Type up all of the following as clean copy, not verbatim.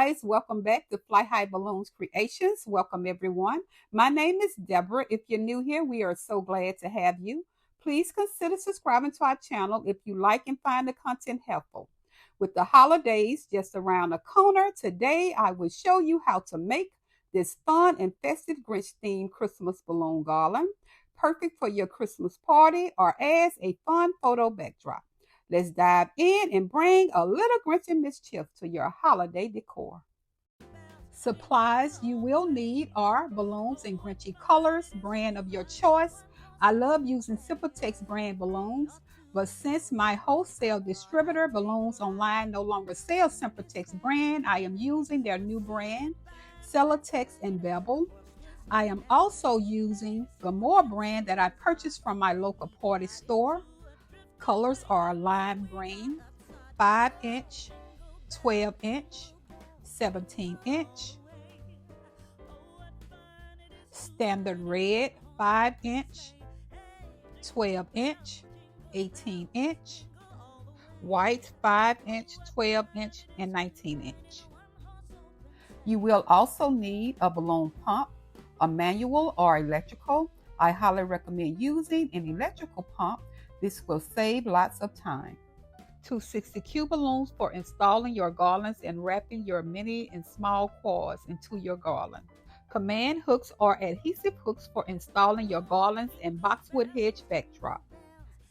guys, welcome back to Fly High Balloons Creations. Welcome everyone. My name is Deborah. If you're new here, we are so glad to have you. Please consider subscribing to our channel if you like and find the content helpful. With the holidays just around the corner, today I will show you how to make this fun and festive Grinch themed Christmas balloon garland, perfect for your Christmas party or as a fun photo backdrop. Let's dive in and bring a little Grinch and mischief to your holiday decor. Supplies you will need are balloons in Grinchy colors, brand of your choice. I love using Simpletex brand balloons, but since my wholesale distributor Balloons Online no longer sells Simpletex brand, I am using their new brand, Celotex and Bevel. I am also using the More brand that I purchased from my local party store. Colors are lime green, 5-inch, 12-inch, 17-inch, standard red, 5-inch, 12-inch, 18-inch, white, 5-inch, 12-inch, and 19-inch. You will also need a balloon pump, a manual or electrical. I highly recommend using an electrical pump. This will save lots of time. 260Q balloons for installing your garlands and wrapping your mini and small quads into your garland. Command hooks or adhesive hooks for installing your garlands and boxwood hedge backdrop.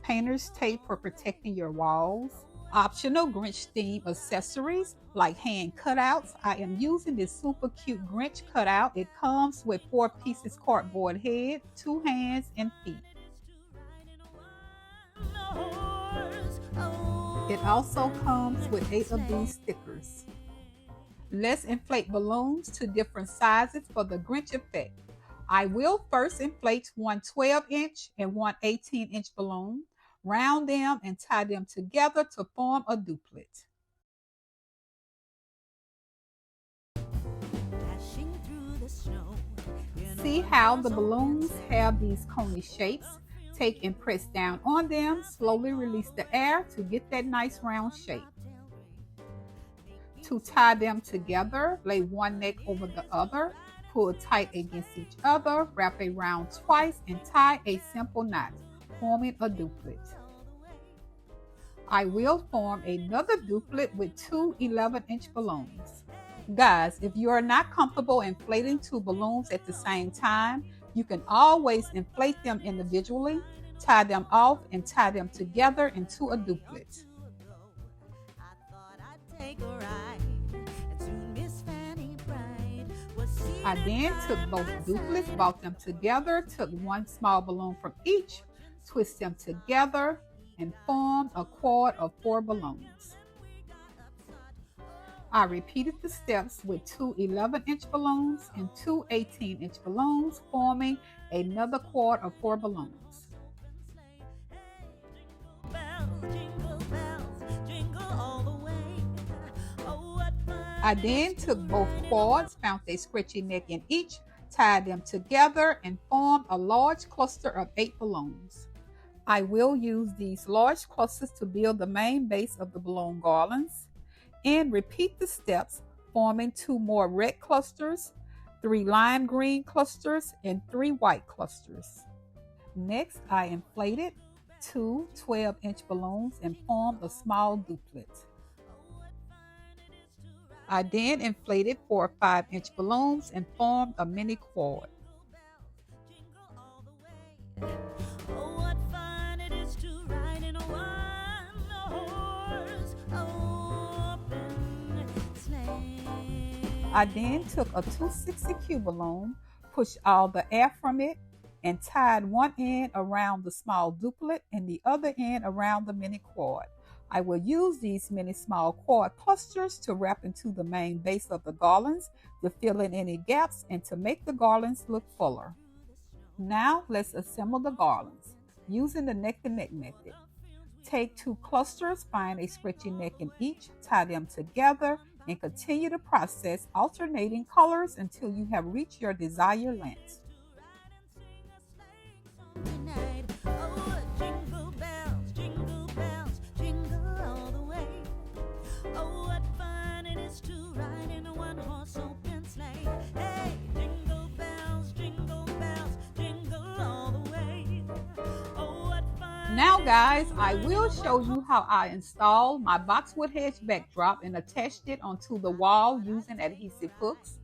Painter's tape for protecting your walls. Optional Grinch theme accessories like hand cutouts. I am using this super cute Grinch cutout. It comes with 4 pieces cardboard head, 2 hands, and feet. It also comes with 8 of these stickers. Let's inflate balloons to different sizes for the Grinch effect. I will first inflate one 12-inch and one 18-inch balloon, round them and tie them together to form a duplet. See how the balloons have these coney shapes? Take and press down on them, slowly release the air to get that nice round shape. To tie them together, lay one neck over the other, pull tight against each other, wrap around twice, and tie a simple knot, forming a duplet. I will form another duplet with 2 11-inch balloons. Guys, if you are not comfortable inflating 2 balloons at the same time, you can always inflate them individually, tie them off, and tie them together into a duplet. I then took both duplets, brought them together, took one small balloon from each, twist them together, and formed a quad of 4 balloons. I repeated the steps with 2 11-inch balloons and 2 18-inch balloons, forming another quad of 4 balloons. I then took both quads, found a scratchy neck in each, tied them together, and formed a large cluster of 8 balloons. I will use these large clusters to build the main base of the balloon garlands, and repeat the steps, forming 2 more red clusters, 3 lime green clusters, and 3 white clusters. Next, I inflated 2 12-inch balloons and formed a small duplet. I then inflated 4 5-inch balloons and formed a mini quad. I then took a 260Q balloon, pushed all the air from it, and tied one end around the small duplet and the other end around the mini quad. I will use these mini small quad clusters to wrap into the main base of the garlands, to fill in any gaps, and to make the garlands look fuller. Now let's assemble the garlands using the neck-to-neck method. Take 2 clusters, find a scratchy neck in each, tie them together, and continue the process, alternating colors until you have reached your desired length. Oh, what fun it is to ride in a Now guys, I will show you how I installed my boxwood hedge backdrop and attached it onto the wall using adhesive hooks.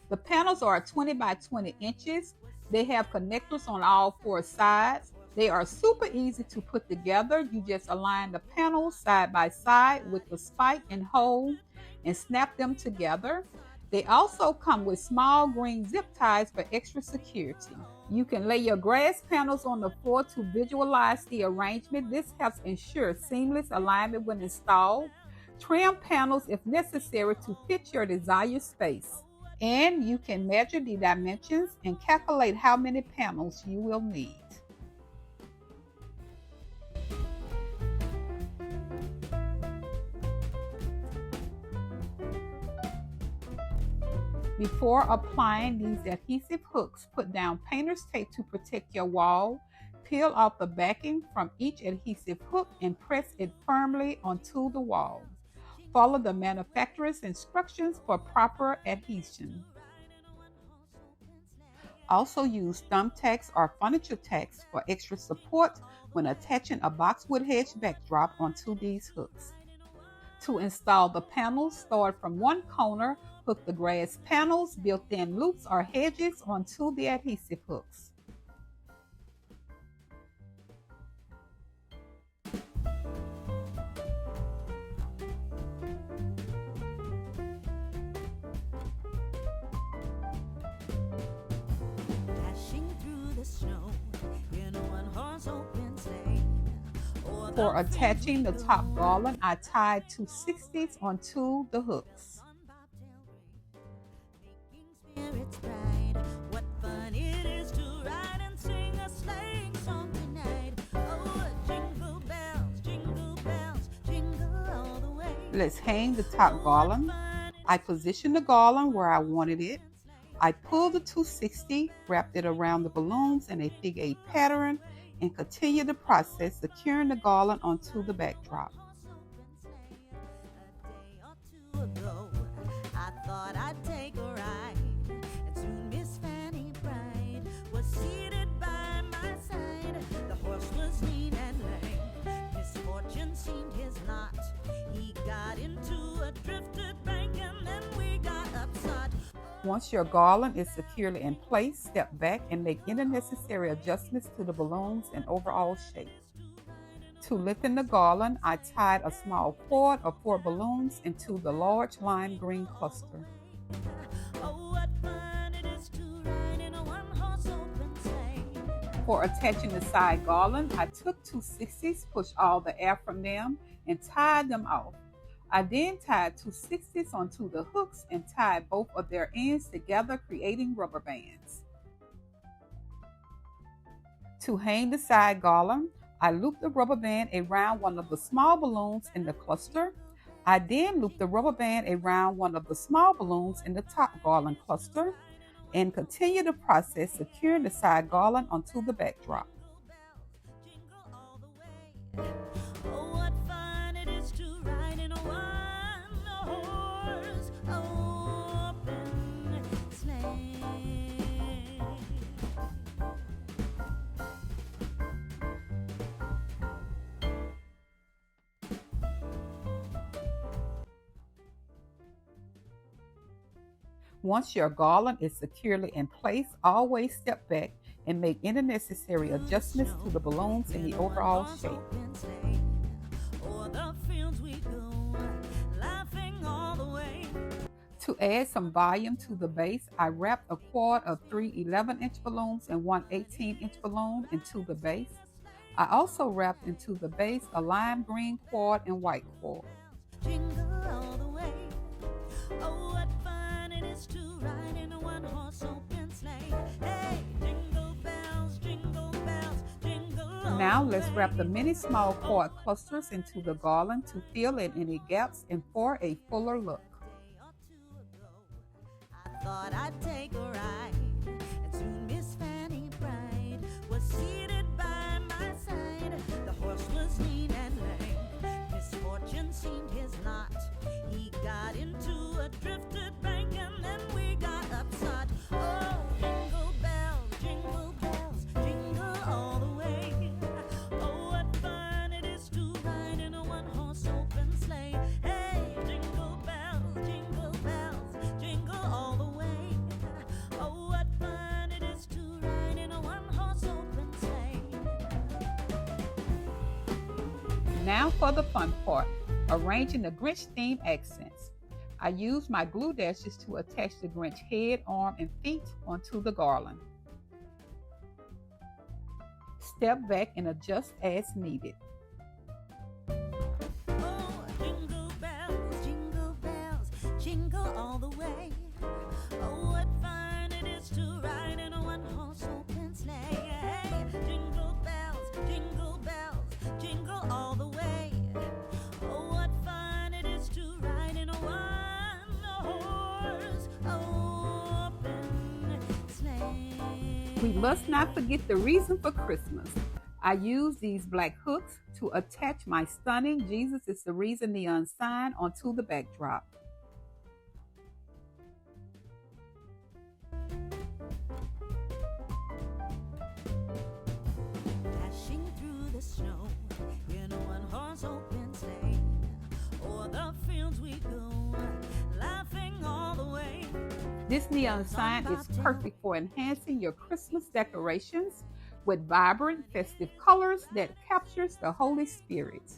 The panels are 20 by 20 inches. They have connectors on all four sides. They are super easy to put together. You just align the panels side by side with the spike and hole and snap them together. They also come with small green zip ties for extra security. You can lay your grass panels on the floor to visualize the arrangement. This helps ensure seamless alignment when installed. Trim panels if necessary to fit your desired space. And you can measure the dimensions and calculate how many panels you will need. Before applying these adhesive hooks, put down painter's tape to protect your wall. Peel off the backing from each adhesive hook and press it firmly onto the wall. Follow the manufacturer's instructions for proper adhesion. Also use thumbtacks or furniture tacks for extra support when attaching a boxwood hedge backdrop onto these hooks. To install the panels, start from one corner, hook the grass panels, built-in loops or hedges onto the adhesive hooks. For attaching the top garland, I tied 2 60s onto the hooks. Let's hang the top garland. I positioned the garland where I wanted it. I pulled the 260, wrapped it around the balloons in a figure 8 pattern, and continue the process securing the garland onto the backdrop. Once your garland is securely in place, step back and make any necessary adjustments to the balloons and overall shape. To lengthen the garland, I tied a small cord of 4 balloons into the large lime green cluster. For attaching the side garland, I took 2 60s, pushed all the air from them, and tied them off. I then tied 2 60s onto the hooks and tied both of their ends together, creating rubber bands. To hang the side garland, I looped the rubber band around one of the small balloons in the cluster. I then looped the rubber band around one of the small balloons in the top garland cluster and continue the process securing the side garland onto the backdrop. Once your garland is securely in place, always step back and make any necessary adjustments to the balloons in the overall shape. To add some volume to the base, I wrapped a cord of 3 11-inch balloons and 1 18-inch balloon into the base. I also wrapped into the base a lime green cord and white cord. Now let's wrap the many small cord clusters into the garland to fill in any gaps and for a fuller look. I thought I'd take a ride, and soon Miss Fanny Bride was seated by my side. The horse was lean and lame, misfortune seemed his lot. He got into a drifted bank and then we got upset. Oh, jingle bells, jingle all the way. Oh, what fun Now for the fun part, arranging the Grinch theme accents. I use my glue dashes to attach the Grinch head, arm, and feet onto the garland. Step back and adjust as needed. Oh, jingle all the way. Oh, what fun it is to ride in a one-horse open sleigh. Hey, jingle bells, jingle all the way. Oh, what fun it is to ride in a one-horse open sleigh. We must not forget the reason for Christmas. I use these black hooks to attach my stunning Jesus is the Reason neon sign onto the backdrop. Dashing through the snow in a one-horse open sleigh. O'er the fields we go, laughing all the way. This neon sign is perfect for enhancing your Christmas decorations with vibrant festive colors that captures the Holy Spirit.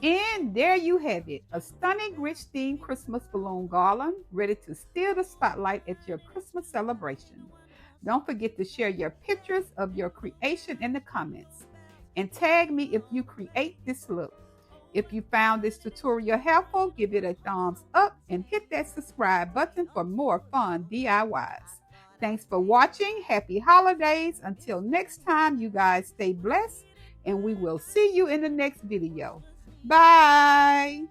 And there you have it, a stunning Grinch themed Christmas balloon garland ready to steal the spotlight at your Christmas celebration. Don't forget to share your pictures of your creation in the comments and tag me if you create this look. If you found this tutorial helpful, give it a thumbs up and hit that subscribe button for more fun DIYs. Thanks for watching. Happy holidays. Until next time, you guys stay blessed and we will see you in the next video. Bye.